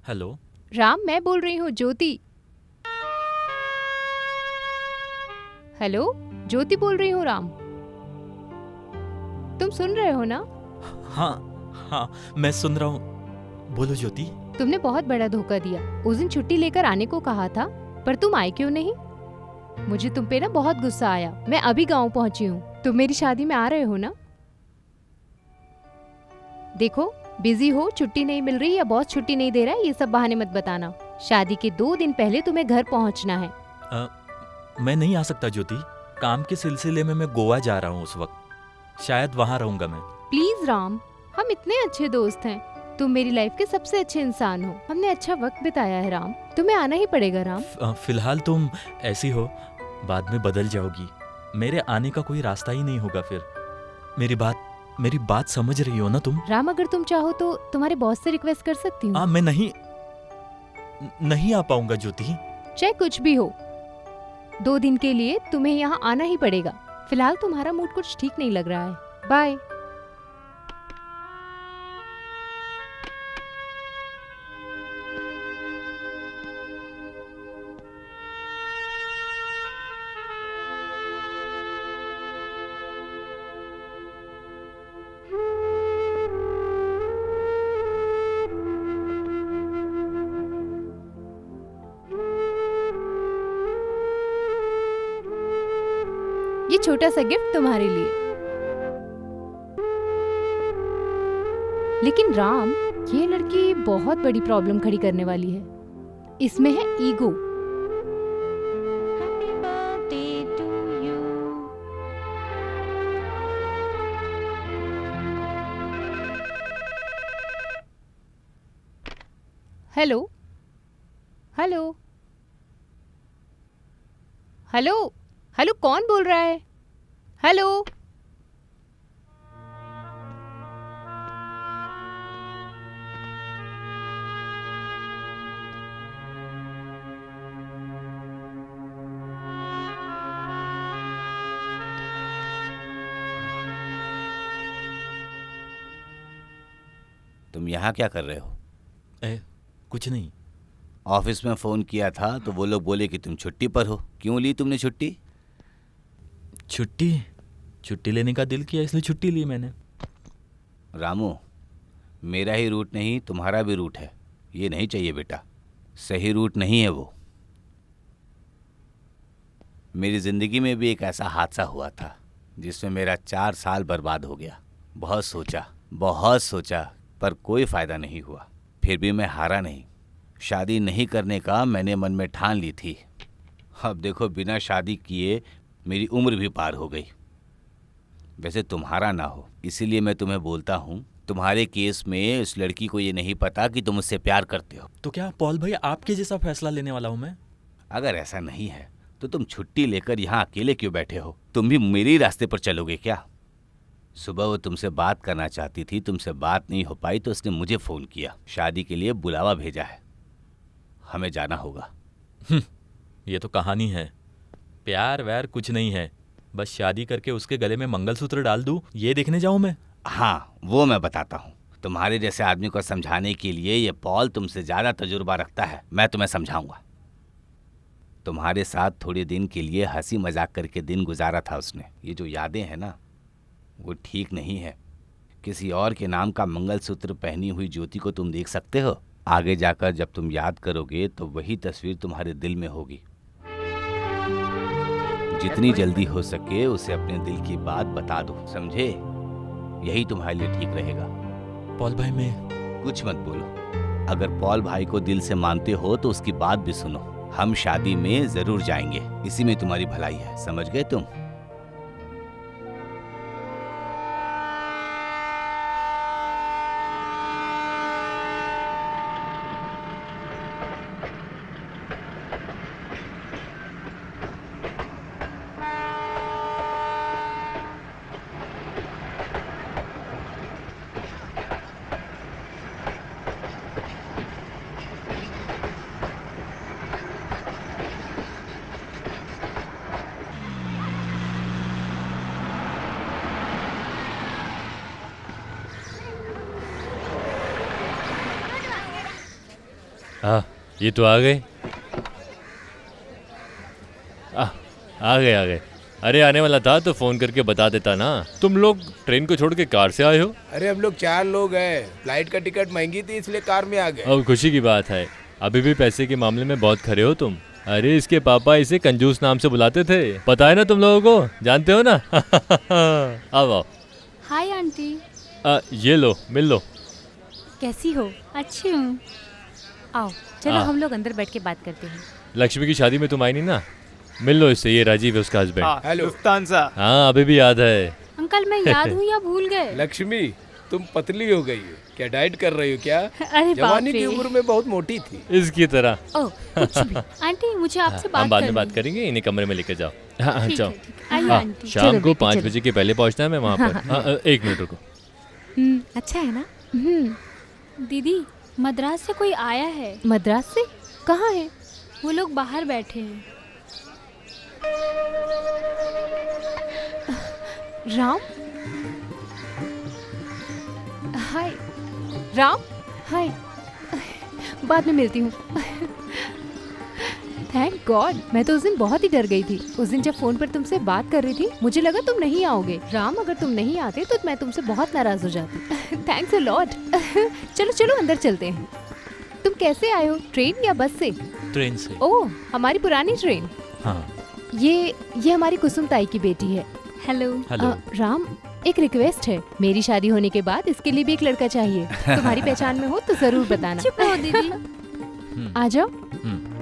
Hello. Ram, मैं बोल रही हूँ, ज्योति। हेलो, ज्योति बोल रही हूँ राम। तुम सुन रहे हो ना? हाँ हाँ, मैं सुन रहा हूँ। बोलो ज्योति। तुमने बहुत बड़ा धोखा दिया। उस दिन छुट्टी लेकर आने को कहा था, पर तुम आए क्यों नहीं? मुझे तुम पे ना बहुत गुस्सा आया। मैं अभी गांव पहुंची हूँ। तुम मेरी शादी में आ रहे हो ना? देखो, बिजी हो, छुट्टी नहीं मिल रही या बॉस छुट्टी नहीं दे रहा है, ये सब बहाने मत बताना। शादी के 2 दिन पहले तुम्हें घर पहुंचना है। मैं नहीं आ सकता ज्योति। काम के सिलसिले में मैं गोवा जा रहा हूँ उस वक्त। शायद वहाँ रहूंगा मैं। प्लीज राम, हम इतने अच्छे दोस्त हैं। तुम मेरी लाइफ के सबसे अच्छे इंसान हो। हमने अच्छा वक्त बिताया है राम। तुम्हें आना ही पड़ेगा राम। फिलहाल तुम ऐसी हो, बाद में बदल जाओगी। मेरे आने का कोई रास्ता ही नहीं होगा फिर। मेरी बात समझ रही हो ना तुम? राम, अगर तुम चाहो तो तुम्हारे बॉस से रिक्वेस्ट कर सकती हूँ। मैं नहीं आ पाऊंगा ज्योति। चाहे कुछ भी हो, 2 दिन के लिए तुम्हें यहाँ आना ही पड़ेगा। फिलहाल तुम्हारा मूड कुछ ठीक नहीं लग रहा है। बाय। ये छोटा सा गिफ्ट तुम्हारे लिए। लेकिन राम, ये लड़की बहुत बड़ी प्रॉब्लम खड़ी करने वाली है। इसमें है ego. Hello hello hello hello, कौन बोल रहा है? हेलो। तुम यहाँ क्या कर रहे हो? कुछ नहीं। ऑफिस में फ़ोन किया था तो वो लोग बोले कि तुम छुट्टी पर हो। क्यों ली तुमने छुट्टी? छुट्टी लेने का दिल किया इसलिए छुट्टी ली मैंने। रामू, मेरा ही रूट नहीं तुम्हारा भी रूट है। ये नहीं चाहिए बेटा, सही रूट नहीं है वो। मेरी ज़िंदगी में भी एक ऐसा हादसा हुआ था जिसमें मेरा 4 साल बर्बाद हो गया। बहुत सोचा पर कोई फ़ायदा नहीं हुआ। फिर भी मैं हारा नहीं। शादी नहीं करने का मैंने मन में ठान ली थी। अब देखो, बिना शादी किए मेरी उम्र भी पार हो गई। वैसे तुम्हारा ना हो, इसीलिए मैं तुम्हें बोलता हूँ, तुम्हारे केस में इस लड़की को ये नहीं पता कि तुम उससे प्यार करते हो। तो क्या पॉल भाई आपके जैसा फैसला लेने वाला हूँ मैं? अगर ऐसा नहीं है तो तुम छुट्टी लेकर यहाँ अकेले क्यों बैठे हो? तुम भी मेरे ही रास्ते पर चलोगे क्या? सुबह वो तुमसे बात करना चाहती थी, तुमसे बात नहीं हो पाई तो उसने मुझे फ़ोन किया। शादी के लिए बुलावा भेजा है, हमें जाना होगा। ये तो कहानी है। प्यार व्यार कुछ नहीं है। बस शादी करके उसके गले में मंगलसूत्र डाल दूं, ये देखने जाऊं मैं? हाँ, वो मैं बताता हूँ। तुम्हारे जैसे आदमी को समझाने के लिए ये पॉल तुमसे ज़्यादा तजुर्बा रखता है। मैं तुम्हें समझाऊंगा। तुम्हारे साथ थोड़े दिन के लिए हंसी मजाक करके दिन गुजारा था उसने। ये जो यादें हैं ना, वो ठीक नहीं है। किसी और के नाम का मंगलसूत्र पहनी हुई ज्योति को तुम देख सकते हो? आगे जाकर जब तुम याद करोगे तो वही तस्वीर तुम्हारे दिल में होगी। जितनी जल्दी हो सके उसे अपने दिल की बात बता दो, समझे? यही तुम्हारे लिए ठीक रहेगा। पॉल भाई, मैं कुछ मत बोलो। अगर पॉल भाई को दिल से मानते हो तो उसकी बात भी सुनो। हम शादी में जरूर जाएंगे, इसी में तुम्हारी भलाई है, समझ गए तुम? ये तो आ गए। आ गए। अरे आने वाला था तो फोन करके बता देता ना। तुम लोग ट्रेन को छोड़ के कार से आए हो? अरे हम लोग 4 लोग हैं, फ्लाइट का टिकट महंगी थी इसलिए कार में आ गए। अब खुशी की बात है, अभी भी पैसे के मामले में बहुत खरे हो तुम। अरे इसके पापा इसे कंजूस नाम से बुलाते थे, पता है ना तुम लोगों को, जानते हो ना? आओ। Hi aunty. ये लो, मिल लो। कैसी हो? अच्छी हूँ। आओ चलो हम लोग अंदर बैठ के बात करते हैं। लक्ष्मी की शादी में तुम आई नहीं ना, मिल लो इससे। ये राजीव है उसका हस्बैंड। Hello Lufthansa. हाँ अभी भी याद है। अंकल मैं याद हूँ या भूल गए? लक्ष्मी, तुम पतली हो गई हो क्या? डाइट कर रही हो क्या? अरे बाप जवानी रे। की उम्र में बहुत मोटी थी। इसकी तरह। ओह कुछ भी। आंटी मुझे आपसे बात हम बाद में करनी बात है। करेंगे, इन्हें कमरे में लेकर जाओ। हाँ ठीक जाओ। है, ठीक है। आइए हाँ, आंटी। शाम चलो को बेटी, 5 चलो। बजे के पहले पहुंचना है मैं वहाँ पर। 1 मिनट रुको। अच्छा है ना? हम्म, दीदी मद्रास से कोई आया है, मद्रास से? कहाँ है? वो लोग बाहर बैठे हैं। राम? हाय राम। हाय, बाद में मिलती हूँ। थैंक गॉड, मैं तो उस दिन बहुत ही डर गई थी। उस दिन जब फोन पर तुमसे बात कर रही थी मुझे लगा तुम नहीं आओगे। राम अगर तुम नहीं आते तो मैं तुमसे बहुत नाराज हो जाती। Thanks a lot. चलो चलो अंदर चलते हैं। तुम कैसे आए हो, ट्रेन या बस से? ट्रेन से। ओह हमारी पुरानी ट्रेन। हाँ। ये हमारी कुसुम ताई की बेटी है। हेलो। हेलो। राम एक रिक्वेस्ट है, मेरी शादी होने के बाद इसके लिए भी एक लड़का चाहिए। तुम्हारी पहचान में हो तो जरूर बताना। चुप रहो दीदी। आ जाओ। हम्म,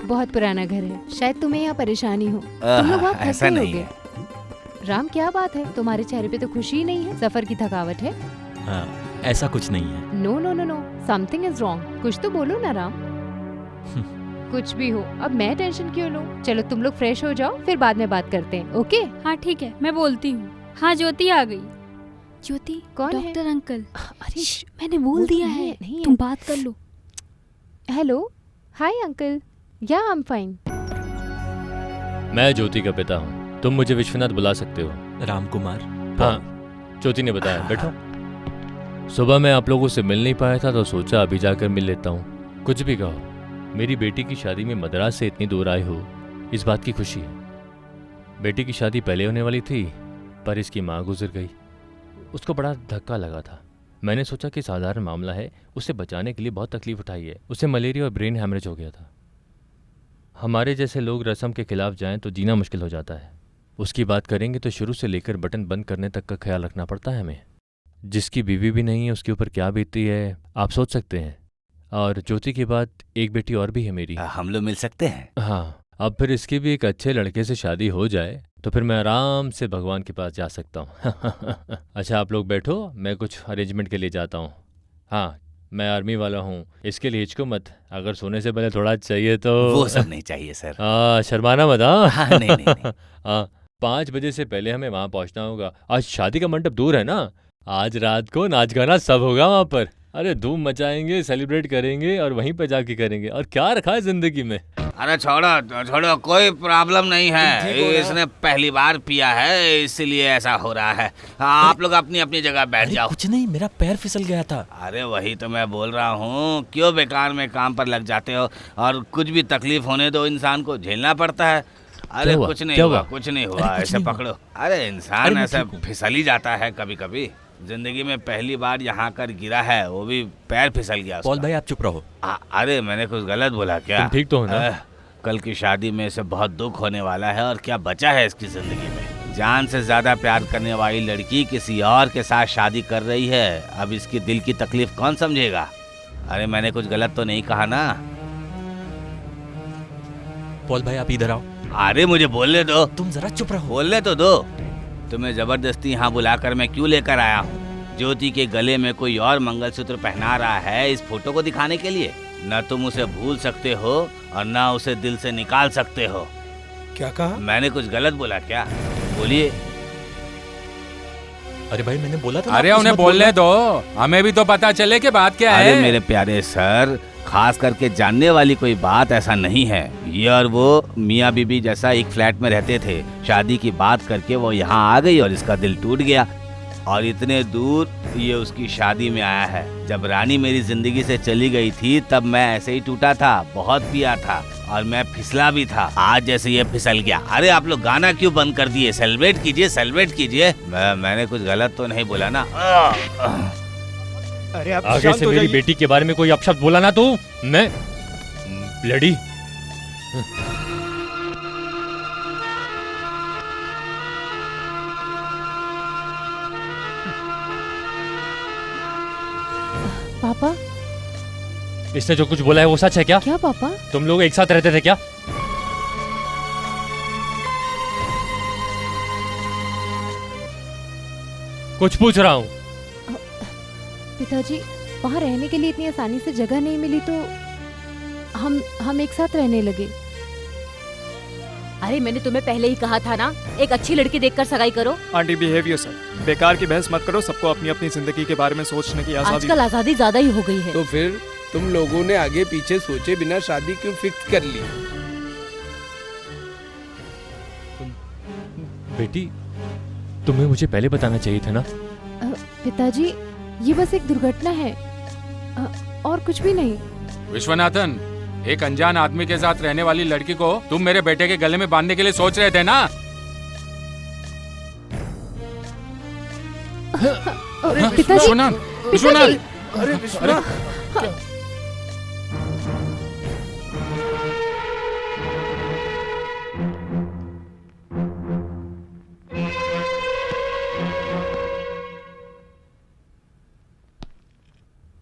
बहुत पुराना घर है, शायद तुम्हें यहाँ परेशानी हो। तुम लोग बहुत थक ऐसा गए नहीं होगे। है। राम क्या बात है, तुम्हारे चेहरे पे तो खुशी ही नहीं है, सफर की थकावट है। हाँ, ऐसा कुछ नहीं है। No no no no, something is wrong. कुछ तो बोलो ना राम। कुछ भी हो, अब मैं टेंशन क्यों लूं? चलो तुम लोग फ्रेश हो जाओ, फिर बाद में बात करते हैं। ओके? हाँ ठीक है, मैं बोलती हूँ। हाँ ज्योति आ गई। ज्योति कौन है? Doctor uncle. अरे मैंने बोल वो तो दिया नहीं है, है, नहीं है। तुम बात कर लो। Hello, hi uncle. या आई एम फाइन। मैं ज्योति का पिता हूँ, तुम मुझे विश्वनाथ बुला सकते हो। राम कुमार। हाँ ज्योति ने बताया। बैठो। सुबह मैं आप लोगों से मिल नहीं पाया था तो सोचा अभी जाकर मिल लेता हूँ। कुछ भी कहो, मेरी बेटी की शादी में मद्रास से इतनी दूर आए हो, इस बात की खुशी है। बेटी की शादी पहले होने वाली थी पर इसकी माँ गुजर गई। उसको बड़ा धक्का लगा था। मैंने सोचा कि साधारण मामला है, उसे बचाने के लिए बहुत तकलीफ उठाई है। उसे मलेरिया और ब्रेन हैमरेज हो गया था। हमारे जैसे लोग रस्म के खिलाफ जाएं तो जीना मुश्किल हो जाता है। उसकी बात करेंगे तो शुरू से लेकर बटन बंद करने तक का ख्याल रखना पड़ता है हमें। जिसकी बीवी भी नहीं है उसके ऊपर क्या बीतती है आप सोच सकते हैं। और ज्योति के बाद एक बेटी और भी है मेरी। हम लोग मिल सकते हैं? हाँ, अब फिर इसकी भी एक अच्छे लड़के से शादी हो जाए तो फिर मैं आराम से भगवान के पास जा सकता हूँ। अच्छा आप लोग बैठो, मैं कुछ अरेंजमेंट के लिए जाता हूँ। हाँ, मैं आर्मी वाला हूँ, इसके लिए हिचको मत। अगर सोने से पहले थोड़ा चाहिए तो। वो सब नहीं चाहिए सर। शर्माना मत। हाँ, नहीं नहीं, नहीं। हाँ 5 बजे से पहले हमें वहाँ पहुँचना होगा। आज शादी का मंडप दूर है ना, आज रात को नाच गाना सब होगा वहाँ पर। अरे धूम मचाएंगे, सेलिब्रेट करेंगे और वहीं पे जाके करेंगे। और क्या रखा है जिंदगी में। अरे छोड़ो छोड़ो, कोई प्रॉब्लम नहीं है। ठीक हो ना? इसने पहली बार पिया है इसलिए ऐसा हो रहा है। आप लोग अपनी अपनी जगह बैठ अरे जाओ। कुछ नहीं, मेरा पैर फिसल गया था। अरे वही तो मैं बोल रहा हूँ, क्यों बेकार में काम पर लग जाते हो। और कुछ भी तकलीफ होने दो, इंसान को झेलना पड़ता है। अरे क्या हुआ? कुछ नहीं क्या हुआ, हुआ? कुछ नहीं हुआ। अरे कुछ ऐसे नहीं हुआ। पकड़ो। अरे इंसान अरे मैं ऐसा ठीक हूँ। फिसल ही जाता है कभी कभी। जिंदगी में पहली बार यहाँ कर गिरा है, वो भी पैर फिसल गया पॉल उसका। भाई आप चुप रहो। अरे मैंने कुछ गलत बोला क्या? तुम ठीक तो हो ना? कल की शादी में इसे बहुत दुख होने वाला है और क्या बचा है इसकी जिंदगी में। जान से ज्यादा प्यार करने वाली लड़की किसी और के साथ शादी कर रही है। अब इसकी दिल की तकलीफ कौन समझेगा। अरे मैंने कुछ गलत तो नहीं कहा ना? पॉल भाई आप इधर आओ। अरे मुझे बोलने दो। तुम जरा चुप रहो। बोलने तो दो। तुम्हें जबरदस्ती यहाँ बुलाकर मैं क्यों लेकर आया हूँ? ज्योति के गले में कोई और मंगलसूत्र पहना रहा है इस फोटो को दिखाने के लिए। न तुम उसे भूल सकते हो और न उसे दिल से निकाल सकते हो। क्या कहा? मैंने कुछ गलत बोला क्या? बोलिए। अरे भाई मैंने बोला था ना, अरे आप कुछ उन्हें मत बोलने बोलना। दो, हमें भी तो पता चले कि बात क्या अरे है। मेरे प्यारे सर, खास करके जानने वाली कोई बात ऐसा नहीं है। ये और वो मियाँ बीबी जैसा एक फ्लैट में रहते थे। शादी की बात करके वो यहाँ आ गई और इसका दिल टूट गया। और इतने दूर ये उसकी शादी में आया है। जब रानी मेरी जिंदगी से चली गई थी तब मैं ऐसे ही टूटा था, बहुत पिया था और मैं फिसला भी था। आज जैसे ये फिसल गया। अरे आप लोग गाना क्यों बंद कर दिए? सेलिब्रेट कीजिए, सेलिब्रेट कीजिए। मैंने कुछ गलत तो नहीं बोला ना? अरे आप आगे शांत से हो मेरी जाइए। बेटी के बारे में कोई अपशब्द बोला ना तू, मैं ब्लडी। पापा, इसने जो कुछ बोला है वो सच है क्या? क्या पापा? तुम लोग एक साथ रहते थे क्या? कुछ पूछ रहा हूँ। पिताजी, वहाँ रहने के लिए इतनी आसानी से जगह नहीं मिली तो हम एक साथ रहने लगे। अरे मैंने तुम्हें पहले ही कहा था ना, एक अच्छी लड़की देखकर सगाई करो। Aunty behave yourself. बेकार की बहस मत करो। सबको अपनी अपनी जिंदगी के बारे में सोचने की आजादी। आजकल आजादी ज्यादा ही हो गई है। तो फिर तुम लोगों ने आगे पीछे सोचे बिना शादी क्यों फिक्स कर ली? बेटी, तुम्हें मुझे पहले बताना चाहिए था ना। पिताजी, ये बस एक दुर्घटना है, और कुछ भी नहीं। विश्वनाथन, एक अनजान आदमी के साथ रहने वाली लड़की को तुम मेरे बेटे के गले में बांधने के लिए सोच रहे थे ना? पिताजी, विश्वनाथ, विश्वनाथ, अरे Vishwanath,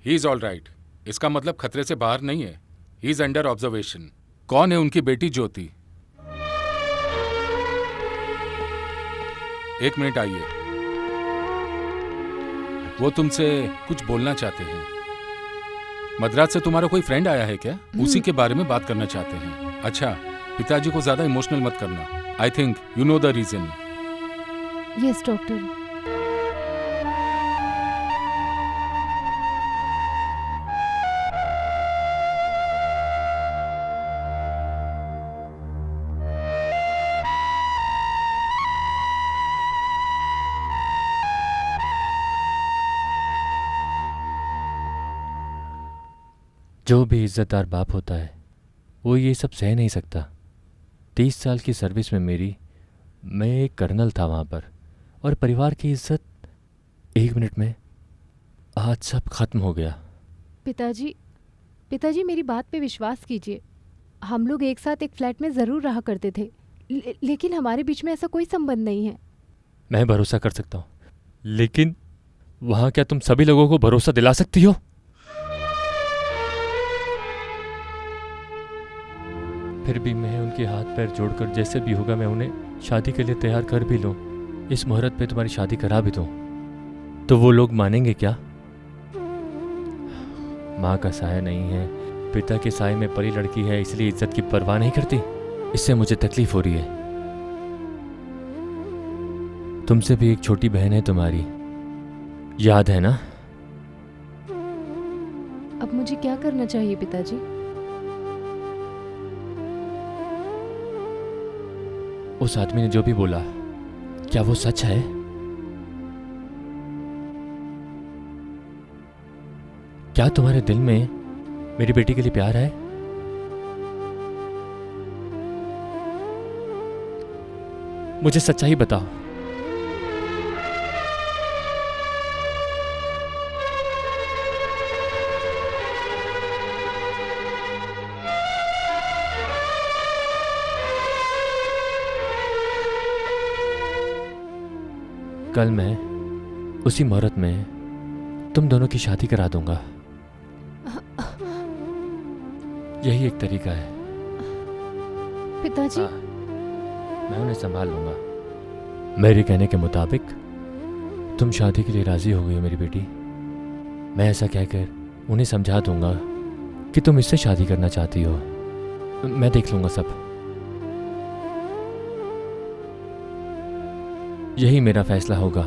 he is all right. इसका मतलब खतरे से बाहर नहीं है। He is under observation. कौन है उनकी बेटी ज्योति? एक मिनट आइए, वो तुमसे कुछ बोलना चाहते हैं। मद्रास से तुम्हारा कोई फ्रेंड आया है क्या? उसी के बारे में बात करना चाहते हैं। अच्छा, पिताजी को ज्यादा इमोशनल मत करना। I think you know the reason. Yes doctor. जो भी इज्जतदार बाप होता है वो ये सब सह नहीं सकता। 30 साल की सर्विस में मैं एक कर्नल था वहाँ पर, और परिवार की इज्जत 1 मिनट में आज सब खत्म हो गया। पिताजी मेरी बात पे विश्वास कीजिए। हम लोग एक साथ एक फ्लैट में ज़रूर रहा करते थे, लेकिन हमारे बीच में ऐसा कोई संबंध नहीं है। मैं भरोसा कर सकता हूँ, लेकिन वहाँ क्या तुम सभी लोगों को भरोसा दिला सकती हो? फिर भी मैं उनके हाथ पैर जोड़कर जैसे भी होगा मैं उन्हें शादी के लिए तैयार कर भी लूँ, इस मुहूर्त पे तुम्हारी शादी करा भी दूँ, तो वो लोग मानेंगे क्या? माँ का साया नहीं है, पिता के साये में पली लड़की है, इसलिए इज्जत की परवाह नहीं करती। इससे मुझे तकलीफ हो रही है। तुमसे भी एक छोटी बहन है तुम्हारी, याद है ना? अब मुझे क्या करना चाहिए पिताजी? उस आदमी ने जो भी बोला, क्या वो सच है? क्या तुम्हारे दिल में मेरी बेटी के लिए प्यार है? मुझे सच्चाई बताओ। कल मैं उसी मुहूर्त में तुम दोनों की शादी करा दूंगा। यही एक तरीका है। पिताजी, मैं उन्हें संभाल लूंगा। मेरे कहने के मुताबिक तुम शादी के लिए राजी हो गई हो मेरी बेटी। मैं ऐसा कहकर उन्हें समझा दूंगा कि तुम इससे शादी करना चाहती हो। मैं देख लूंगा सब। यही मेरा फैसला होगा।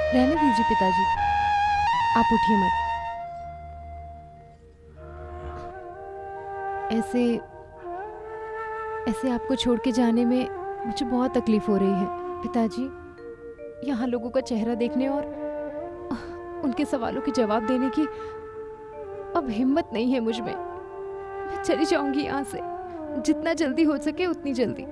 रहने दीजिए पिताजी, आप उठिए मत। ऐसे ऐसे आपको छोड़ के जाने में मुझे बहुत तकलीफ हो रही है पिताजी। यहाँ लोगों का चेहरा देखने और उनके सवालों के जवाब देने की अब हिम्मत नहीं है मुझ में। मैं चली जाऊंगी यहाँ से, जितना जल्दी हो सके उतनी जल्दी।